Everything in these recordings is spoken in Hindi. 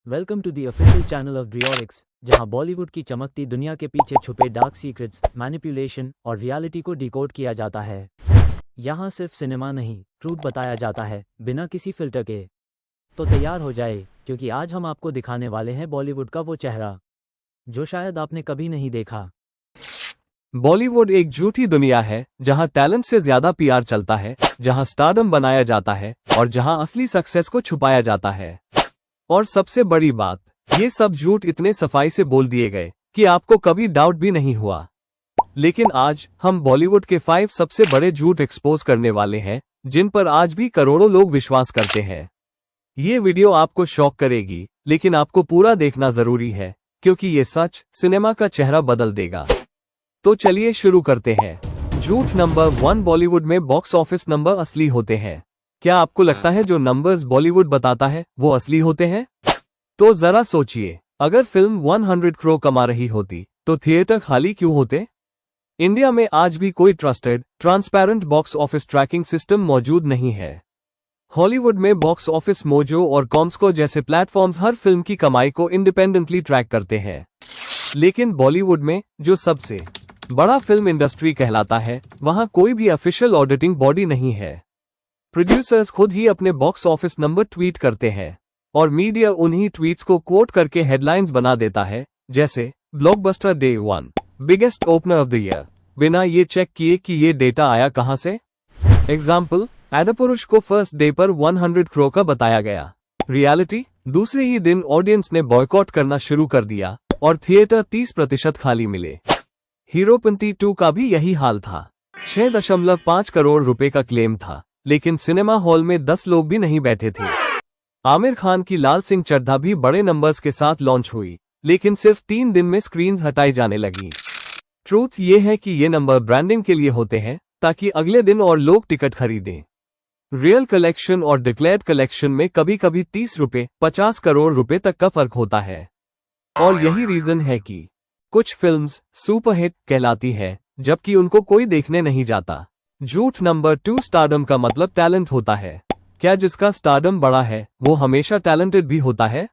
Welcome to the official channel of ड्रियोरिक्स, जहां बॉलीवुड की चमकती दुनिया के पीछे छुपे डार्क सीक्रेट्स, मैनिपुलेशन और रियलिटी को डिकोड किया जाता है। यहां सिर्फ सिनेमा नहीं, ट्रूथ बताया जाता है, बिना किसी फिल्टर के। तो तैयार हो जाए, क्योंकि आज हम आपको दिखाने वाले हैं बॉलीवुड का वो चेहरा जो शायद आपने कभी नहीं देखा। बॉलीवुड एक झूठी दुनिया है जहां टैलेंट से ज्यादा पीआर चलता है, जहां स्टारडम बनाया जाता है और जहां असली सक्सेस को छुपाया जाता है। और सबसे बड़ी बात, ये सब झूठ इतने सफाई से बोल दिए गए कि आपको कभी डाउट भी नहीं हुआ। लेकिन आज हम बॉलीवुड के 5 सबसे बड़े झूठ एक्सपोज करने वाले हैं, जिन पर आज भी करोड़ों लोग विश्वास करते हैं। ये वीडियो आपको शॉक करेगी, लेकिन आपको पूरा देखना जरूरी है, क्योंकि ये सच सिनेमा का चेहरा बदल देगा। तो चलिए शुरू करते हैं। झूठ नंबर 1, बॉलीवुड में बॉक्स ऑफिस नंबर असली होते हैं। क्या आपको लगता है जो नंबर्स बॉलीवुड बताता है वो असली होते हैं? तो जरा सोचिए, अगर फिल्म 100 करोड़ कमा रही होती तो थिएटर खाली क्यों होते? इंडिया में आज भी कोई trusted, transparent box office tracking system मौजूद नहीं है। हॉलीवुड में बॉक्स ऑफिस मोजो और कॉम्स्को जैसे प्लेटफॉर्म्स हर फिल्म की कमाई को इंडिपेंडेंटली ट्रैक करते हैं। लेकिन बॉलीवुड में, जो सबसे बड़ा फिल्म इंडस्ट्री कहलाता है, वहां कोई भी ऑफिशियल ऑडिटिंग बॉडी नहीं है। प्रोड्यूसर्स खुद ही अपने बॉक्स ऑफिस नंबर ट्वीट करते हैं और मीडिया उन्हीं ट्वीट्स को कोट करके हेडलाइंस बना देता है, जैसे blockbuster day 1 biggest opener of the year, बिना ये चेक किए कि ये डेटा आया कहां से। एग्जाम्पल, आदिपुरुष को फर्स्ट डे पर 100 करोड़ का बताया गया। रियलिटी, दूसरे ही दिन ऑडियंस ने बॉयकॉट करना शुरू कर दिया और थिएटर 30% खाली मिले। हीरोपंती 2 का भी यही हाल था। 6.5 करोड़ रुपए का क्लेम था, लेकिन सिनेमा हॉल में 10 लोग भी नहीं बैठे थे। आमिर खान की लाल सिंह चड्ढा भी बड़े नंबर्स के साथ लॉन्च हुई, लेकिन सिर्फ 3 दिन में स्क्रीन्स हटाई जाने लगी। ट्रूथ ये है कि ये नंबर ब्रांडिंग के लिए होते हैं, ताकि अगले दिन और लोग टिकट खरीदें। रियल कलेक्शन और डिक्लेयर्ड कलेक्शन में कभी कभी 30 रुपए, 50 करोड़ रुपए तक का फर्क होता है। और यही रीजन है कि कुछ फिल्म्स सुपरहिट कहलाती है, जबकि उनको कोई देखने नहीं जाता। झूठ नंबर 2, स्टारडम का मतलब टैलेंट होता है। क्या जिसका स्टारडम बड़ा है वो हमेशा टैलेंटेड भी होता है?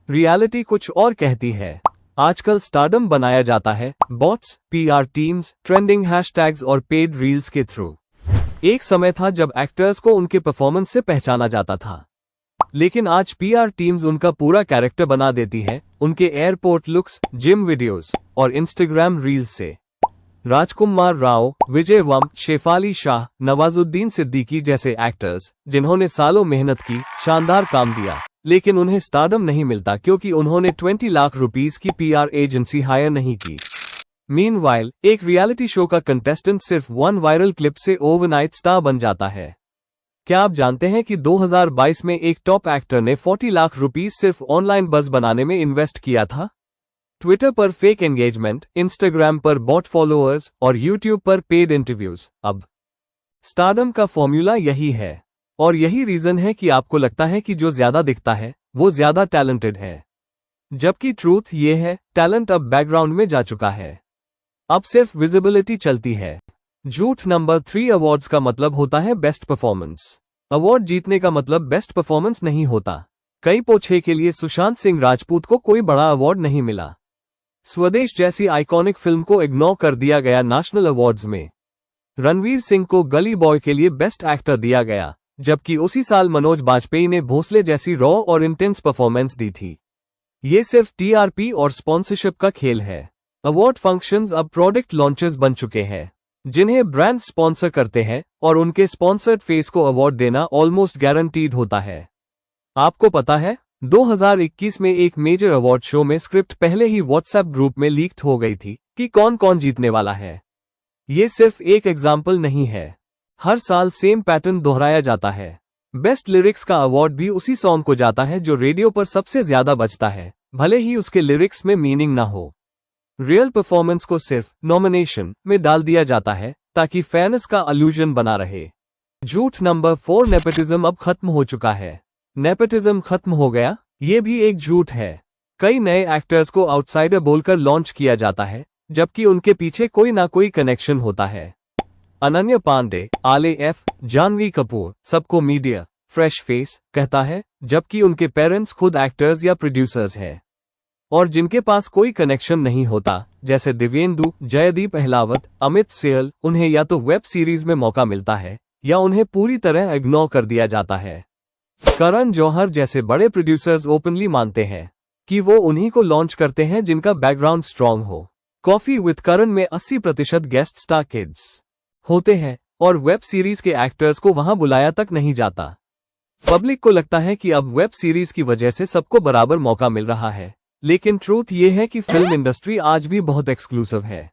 रियलिटी कुछ और कहती है। आजकल स्टारडम बनाया जाता है bots, PR teams, trending hashtags और पेड रील्स के थ्रू। एक समय था जब एक्टर्स को उनके परफॉर्मेंस से पहचाना जाता था, लेकिन आज पीआर टीम्स उनका पूरा कैरेक्टर बना देती है, उनके एयरपोर्ट लुक्स, जिम वीडियोस और इंस्टाग्राम रील्स से। राजकुमार राव, विजय वम, शेफाली शाह, नवाजुद्दीन सिद्दीकी जैसे एक्टर्स, जिन्होंने सालों मेहनत की, शानदार काम दिया, लेकिन उन्हें स्टारडम नहीं मिलता क्योंकि उन्होंने 20 लाख रुपीस की पीआर एजेंसी हायर नहीं की। मीनवाइल, एक रियलिटी शो का कंटेस्टेंट सिर्फ 1 वायरल क्लिप से ओवरनाइट स्टार बन जाता है। क्या आप जानते हैं कि 2022 में एक टॉप एक्टर ने 40 लाख रुपीस सिर्फ ऑनलाइन बज़ बनाने में इन्वेस्ट किया था? ट्विटर पर फेक एंगेजमेंट, इंस्टाग्राम पर बॉट फॉलोअर्स और यूट्यूब पर पेड इंटरव्यूज। अब स्टारडम का फॉर्मूला यही है, और यही रीजन है कि आपको लगता है कि जो ज्यादा दिखता है वो ज्यादा टैलेंटेड है, जबकि ट्रूथ ये है, टैलेंट अब बैकग्राउंड में जा चुका है। अब सिर्फ विजिबिलिटी चलती है। झूठ नंबर 3, अवार्ड्स का मतलब होता है बेस्ट परफॉर्मेंस। अवार्ड जीतने का मतलब बेस्ट परफॉर्मेंस नहीं होता। कई पोछे के लिए सुशांत सिंह राजपूत को कोई बड़ा अवार्ड नहीं मिला। स्वदेश जैसी आइकॉनिक फिल्म को इग्नोर कर दिया गया नेशनल अवार्ड्स में। रणवीर सिंह को गली बॉय के लिए बेस्ट एक्टर दिया गया, जबकि उसी साल मनोज बाजपेयी ने भोसले जैसी रॉ और इंटेंस परफॉर्मेंस दी थी। ये सिर्फ टीआरपी और स्पॉन्सरशिप का खेल है। अवार्ड फंक्शंस अब प्रोडक्ट लॉन्चेस बन चुके हैं, जिन्हें ब्रांड स्पॉन्सर करते हैं, और उनके स्पॉन्सर्ड फेस को अवार्ड देना ऑलमोस्ट गारंटीड होता है। आपको पता है, 2021 में एक मेजर अवार्ड शो में स्क्रिप्ट पहले ही व्हाट्सएप ग्रुप में लीक हो गई थी कि कौन कौन जीतने वाला है। ये सिर्फ एक एग्जाम्पल नहीं है, हर साल सेम पैटर्न दोहराया जाता है। बेस्ट लिरिक्स का अवार्ड भी उसी सॉन्ग को जाता है जो रेडियो पर सबसे ज्यादा बजता है, भले ही उसके लिरिक्स में मीनिंग ना हो। रियल परफॉर्मेंस को सिर्फ नॉमिनेशन में डाल दिया जाता है ताकि फेयरनेस का इल्यूजन बना रहे। झूठ नंबर 4, नेपोटिज्म अब खत्म हो चुका है। नेपोटिज्म खत्म हो गया, ये भी एक झूठ है। कई नए एक्टर्स को आउटसाइडर बोलकर लॉन्च किया जाता है, जबकि उनके पीछे कोई ना कोई कनेक्शन होता है। अनन्या पांडे, आले एफ, जानवी कपूर, सबको मीडिया, फ्रेश फेस कहता है, जबकि उनके पेरेंट्स खुद एक्टर्स या प्रोड्यूसर्स हैं और जिनके पास कोई कनेक्शन नहीं होता, जैसे दिव्येंदु, जयदीप अहलावत, अमित सियल, उन्हें या तो वेब सीरीज में मौका मिलता है या उन्हें पूरी तरह इग्नोर कर दिया जाता है। करण जौहर जैसे बड़े प्रोड्यूसर्स ओपनली मानते हैं कि वो उन्हीं को लॉन्च करते हैं जिनका बैकग्राउंड स्ट्रांग हो। कॉफी विद करण में 80% गेस्ट स्टार किड्स होते हैं और वेब सीरीज के एक्टर्स को वहां बुलाया तक नहीं जाता। पब्लिक को लगता है कि अब वेब सीरीज की वजह से सबको बराबर मौका मिल रहा है, लेकिन ट्रूथ ये है कि फिल्म इंडस्ट्री आज भी बहुत एक्सक्लूसिव है।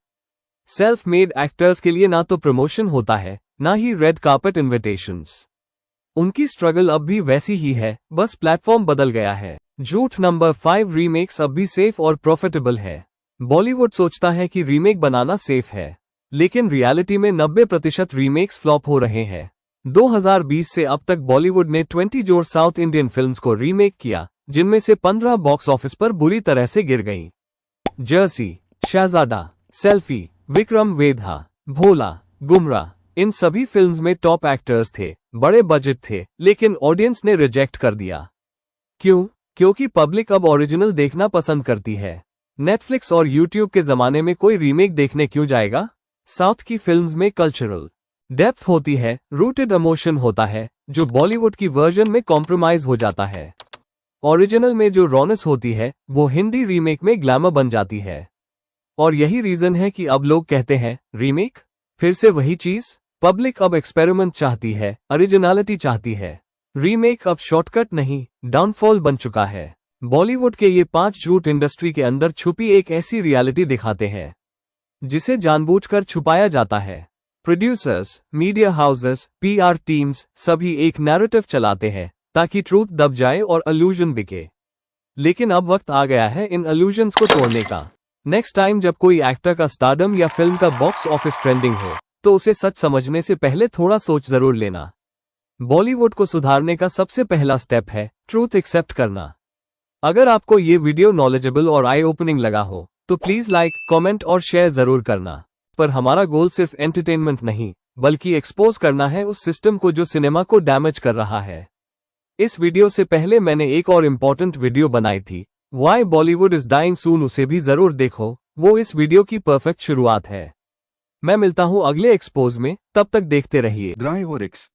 सेल्फ मेड एक्टर्स के लिए ना तो प्रमोशन होता है, ना ही रेड कार्पेट इन्विटेशंस। उनकी स्ट्रगल अब भी वैसी ही है, बस प्लेटफॉर्म बदल गया है। झूठ नंबर 5, रीमेक्स अब भी सेफ और प्रॉफिटेबल है। बॉलीवुड सोचता है कि रीमेक बनाना सेफ है, लेकिन रियलिटी में 90% रीमेक्स फ्लॉप हो रहे हैं। 2020 से अब तक बॉलीवुड ने 20 जोर साउथ इंडियन फिल्म्स को रीमेक किया, जिनमें से 15 बॉक्स ऑफिस पर बुरी तरह से गिर गईं। जर्सी, शहजादा, सेल्फी, विक्रम वेधा, भोला, गुमराह, इन सभी फिल्म्स में टॉप एक्टर्स थे, बड़े बजट थे, लेकिन ऑडियंस ने रिजेक्ट कर दिया। क्यों? क्योंकि पब्लिक अब ओरिजिनल देखना पसंद करती है। नेटफ्लिक्स और यूट्यूब के जमाने में कोई रीमेक देखने क्यों जाएगा? साउथ की फिल्म्स में कल्चरल डेप्थ होती है, रूटेड इमोशन होता है, जो बॉलीवुड की वर्जन में कॉम्प्रोमाइज हो जाता है। ओरिजिनल में जो रॉनेस होती है, वो हिंदी रीमेक में ग्लैमर बन जाती है। और यही रीजन है कि अब लोग कहते हैं, रीमेक? फिर से वही चीज? पब्लिक अब एक्सपेरिमेंट चाहती है, ओरिजिनलिटी चाहती है। रीमेक अब शॉर्टकट नहीं, डाउनफॉल बन चुका है। बॉलीवुड के ये 5 झूठ इंडस्ट्री के अंदर छुपी एक ऐसी रियलिटी दिखाते हैं जिसे जानबूझकर छुपाया जाता है। Producers, media houses, PR teams सभी एक नैरेटिव चलाते हैं ताकि ट्रूथ दब जाए और इल्यूजन बिके। लेकिन अब वक्त आ गया है इन इल्यूजन्स को तोड़ने का। नेक्स्ट टाइम जब कोई एक्टर का स्टारडम या फिल्म का बॉक्स ऑफिस ट्रेंडिंग हो, तो उसे सच समझने से पहले थोड़ा सोच जरूर लेना। बॉलीवुड को सुधारने का सबसे पहला स्टेप है ट्रूथ एक्सेप्ट करना। अगर आपको ये वीडियो नॉलेजेबल और आई ओपनिंग लगा हो, तो प्लीज लाइक, कमेंट और शेयर जरूर करना। पर हमारा गोल सिर्फ एंटरटेनमेंट नहीं, बल्कि एक्सपोज करना है उस सिस्टम को जो सिनेमा को डैमेज कर रहा है। इस वीडियो से पहले मैंने एक और इम्पोर्टेंट वीडियो बनाई थी, व्हाई बॉलीवुड इज डाइंग सून, उसे भी जरूर देखो, वो इस वीडियो की परफेक्ट शुरुआत है। मैं मिलता हूँ अगले एक्सपोज में, तब तक देखते रहिए Dryorix